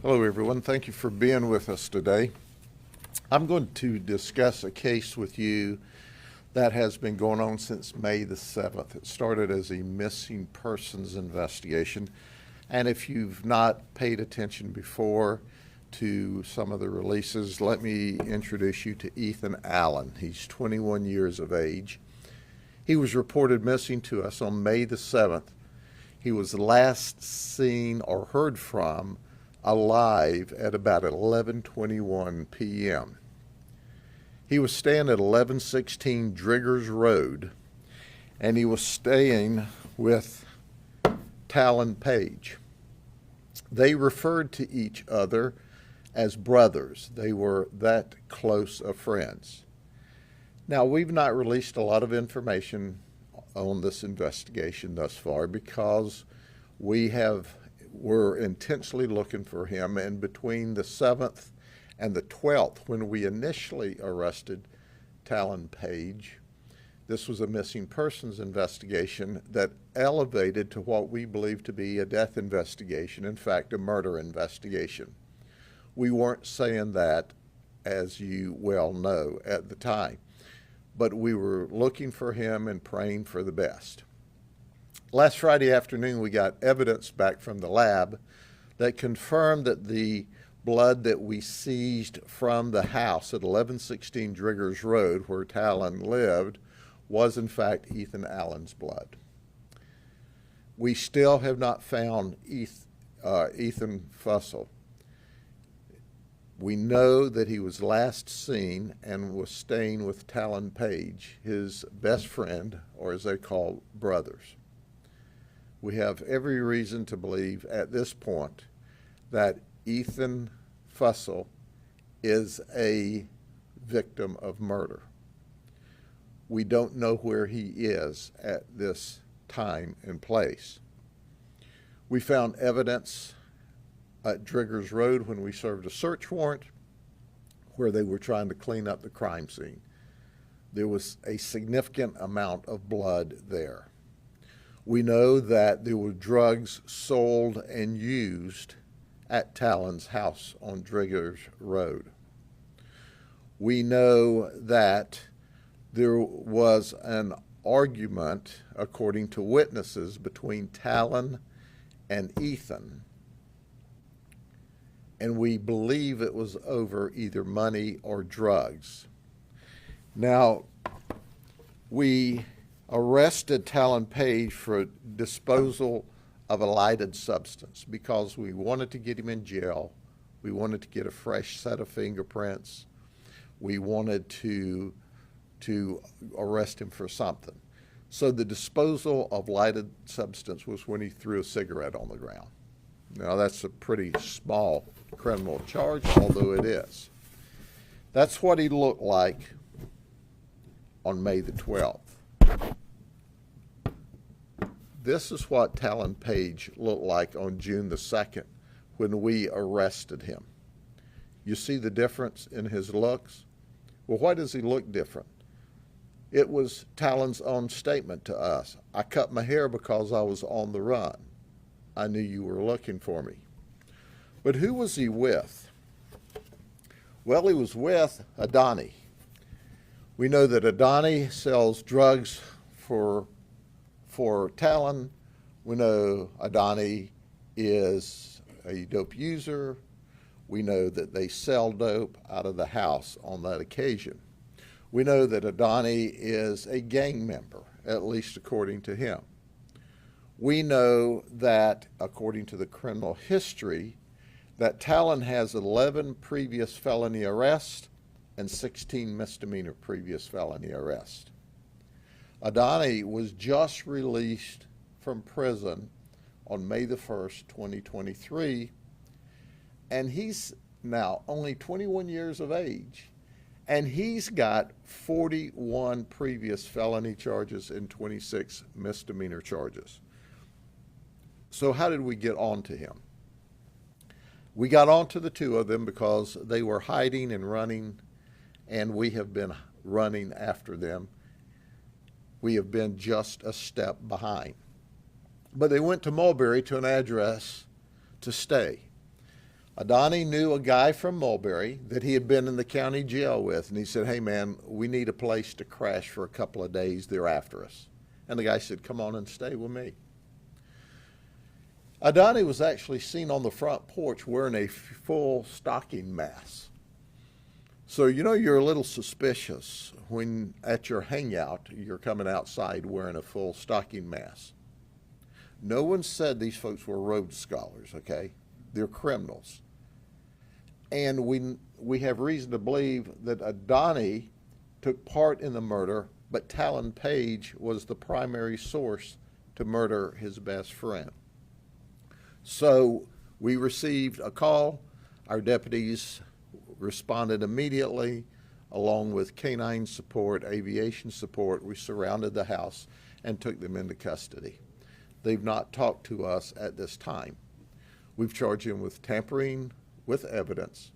Hello, everyone. Thank you for being with us today. I'm going to discuss a case with you that has been going on since May the 7th. It started as a missing persons investigation, and if you've not paid attention before to some of the releases, let me introduce you to Ethan Allen. He's 21 years of age. He was reported missing to us on May the 7th. He was last seen or heard from alive at about 11:21 p.m. He was staying at 1116 Driggers Road, and he was staying with Talon Page. They referred to each other as brothers. They were that close of friends. Now, we've not released a lot of information on this investigation thus far because we're intensely looking for him, and between the 7th and the 12th, when we initially arrested Talon Page, this was a missing persons investigation that elevated to what we believe to be a death investigation, in fact, a murder investigation. We weren't saying that, as you well know, at the time, but we were looking for him and praying for the best. Last Friday afternoon, we got evidence back from the lab that confirmed that the blood that we seized from the house at 1116 Driggers Road, where Talon lived, was in fact Ethan Allen's blood. We still have not found Ethan Fussell. We know that he was last seen and was staying with Talon Page, his best friend, or as they call brothers. We have every reason to believe at this point that Ethan Fussell is a victim of murder. We don't know where he is at this time and place. We found evidence at Driggers Road when we served a search warrant where they were trying to clean up the crime scene. There was a significant amount of blood there. We know that there were drugs sold and used at Talon's house on Driggers Road. We know that there was an argument, according to witnesses, between Talon and Ethan, and we believe it was over either money or drugs. Now, we arrested Talon Page for disposal of a lighted substance because we wanted to get him in jail. We wanted to get a fresh set of fingerprints. We wanted to arrest him for something. So the disposal of lighted substance was when he threw a cigarette on the ground. Now, that's a pretty small criminal charge, although it is. That's what he looked like on May the 12th. This is what Talon Page looked like on June the 2nd when we arrested him. You see the difference in his looks? Well, why does he look different? It was Talon's own statement to us. I cut my hair because I was on the run. I knew you were looking for me. But who was he with? Well, he was with Adani. We know that Adani sells drugs for Talon. We know Adani is a dope user. We know that they sell dope out of the house on that occasion. We know that Adani is a gang member, at least according to him. We know that, according to the criminal history, that Talon has 11 previous felony arrests and 16 misdemeanor previous felony arrests. Adani was just released from prison on May the 1st, 2023, and he's now only 21 years of age, and he's got 41 previous felony charges and 26 misdemeanor charges. So how did we get onto him? We got onto the two of them because they were hiding and running, and we have been running after them. We have been just a step behind. But they went to Mulberry to an address to stay. Adani knew a guy from Mulberry that he had been in the county jail with, and he said, hey man, we need a place to crash for a couple of days. They're after us. And the guy said, come on and stay with me. Adani was actually seen on the front porch wearing a full stocking mask. So you know you're a little suspicious when at your hangout you're coming outside wearing a full stocking mask. No one said these folks were Rhodes Scholars, okay? They're criminals. And we have reason to believe that Adani took part in the murder, but Talon Page was the primary source to murder his best friend. So we received a call. Our deputies responded immediately, along with canine support, aviation support. We surrounded the house and took them into custody. They've not talked to us at this time. We've charged him with tampering with evidence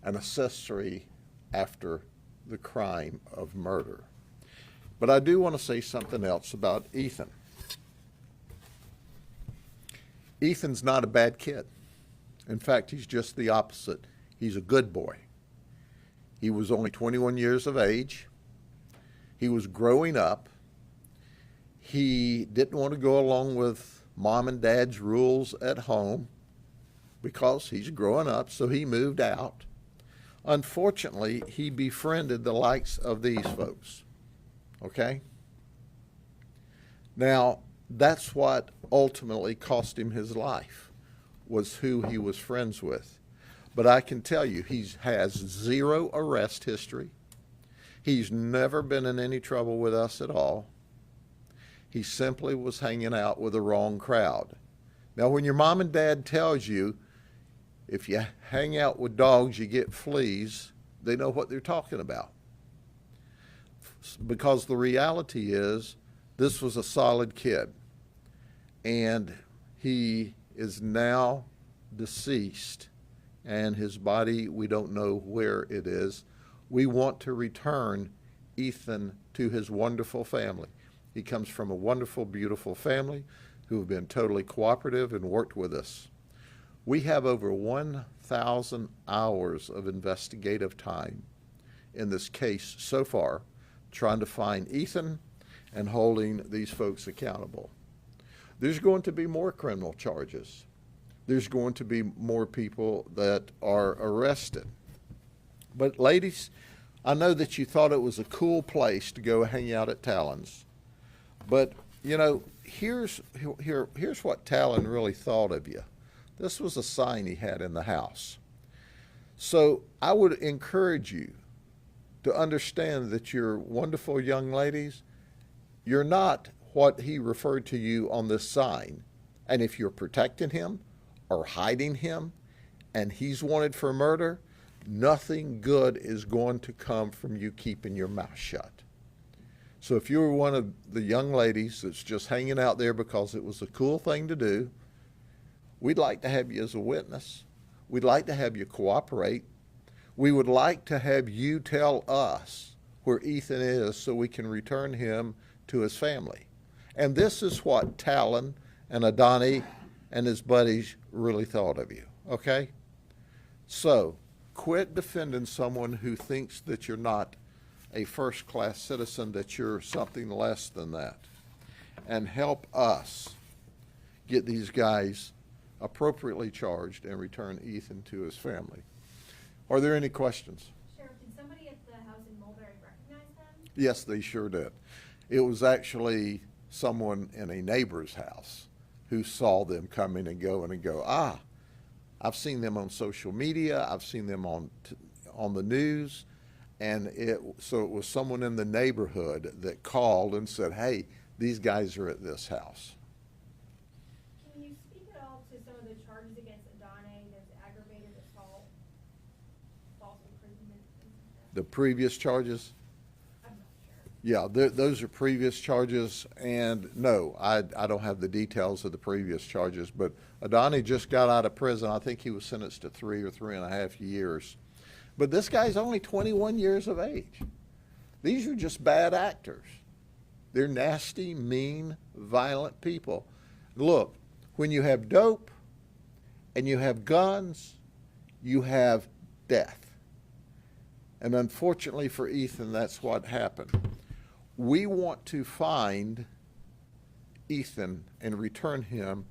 and accessory after the crime of murder. But I do want to say something else about Ethan. Ethan's not a bad kid. In fact, he's just the opposite. He's a good boy. He was only 21 years of age. He was growing up. He didn't want to go along with mom and dad's rules at home because he's growing up, so he moved out. Unfortunately, he befriended the likes of these folks, okay? Now, that's what ultimately cost him his life, was who he was friends with. But I can tell you, he has zero arrest history. He's never been in any trouble with us at all. He simply was hanging out with the wrong crowd. Now, when your mom and dad tells you, if you hang out with dogs, you get fleas, they know what they're talking about. Because the reality is, this was a solid kid. And he is now deceased. And his body, we don't know where it is. We want to return Ethan to his wonderful family. He comes from a wonderful, beautiful family who have been totally cooperative and worked with us. We have over 1,000 hours of investigative time in this case so far, trying to find Ethan and holding these folks accountable. There's going to be more criminal charges. There's going to be more people that are arrested. But ladies, I know that you thought it was a cool place to go hang out at Talon's. But, you know, here's what Talon really thought of you. This was a sign he had in the house. So I would encourage you to understand that you're wonderful young ladies. You're not what he referred to you on this sign. And if you're protecting him or hiding him and he's wanted for murder, nothing good is going to come from you keeping your mouth shut. So if you're one of the young ladies that's just hanging out there because it was a cool thing to do, we'd like to have you as a witness. We'd like to have you cooperate. We would like to have you tell us where Ethan is so we can return him to his family. And this is what Talon and Adani and his buddies really thought of you, okay? So quit defending someone who thinks that you're not a first-class citizen, that you're something less than that. And help us get these guys appropriately charged and return Ethan to his family. Are there any questions? Sheriff, did somebody at the house in Mulberry recognize them? Yes, they sure did. It was actually someone in a neighbor's house who saw them coming and go, I've seen them on social media, I've seen them on the news, and so it was someone in the neighborhood that called and said, hey, these guys are at this house. Can you speak at all to some of the charges against Adani? There's aggravated assault, false imprisonment, things like that. The previous charges? I'm not sure. Yeah, those are previous charges, and no, I don't have the details of the previous charges, but Adani just got out of prison. I think he was sentenced to 3 or 3.5 years. But this guy's only 21 years of age. These are just bad actors. They're nasty, mean, violent people. Look, when you have dope and you have guns you have death. And unfortunately for Ethan, that's what happened. We want to find Ethan and return him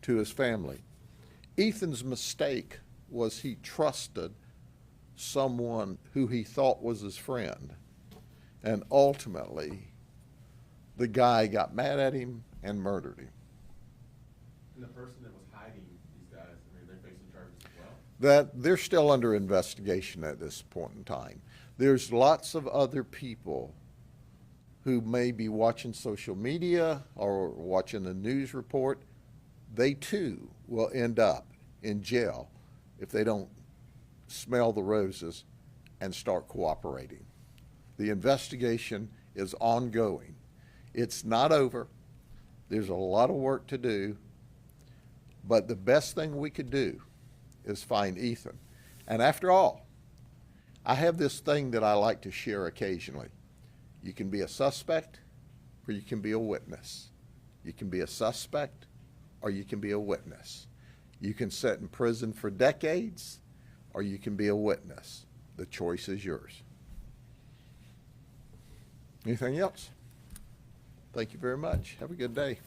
to his family. Ethan's mistake was he trusted someone who he thought was his friend. And ultimately, the guy got mad at him and murdered him. And the person that was hiding these guys, I mean, they're facing charges as well? That they're still under investigation at this point in time. There's lots of other people who may be watching social media or watching the news report. They too will end up in jail if they don't smell the roses and start cooperating. The investigation is ongoing. It's not over. There's a lot of work to do, but the best thing we could do is find Ethan. And after all, I have this thing that I like to share occasionally. You can be a suspect or you can be a witness. You can be a suspect or you can be a witness. You can sit in prison for decades or you can be a witness. The choice is yours. Anything else? Thank you very much. Have a good day.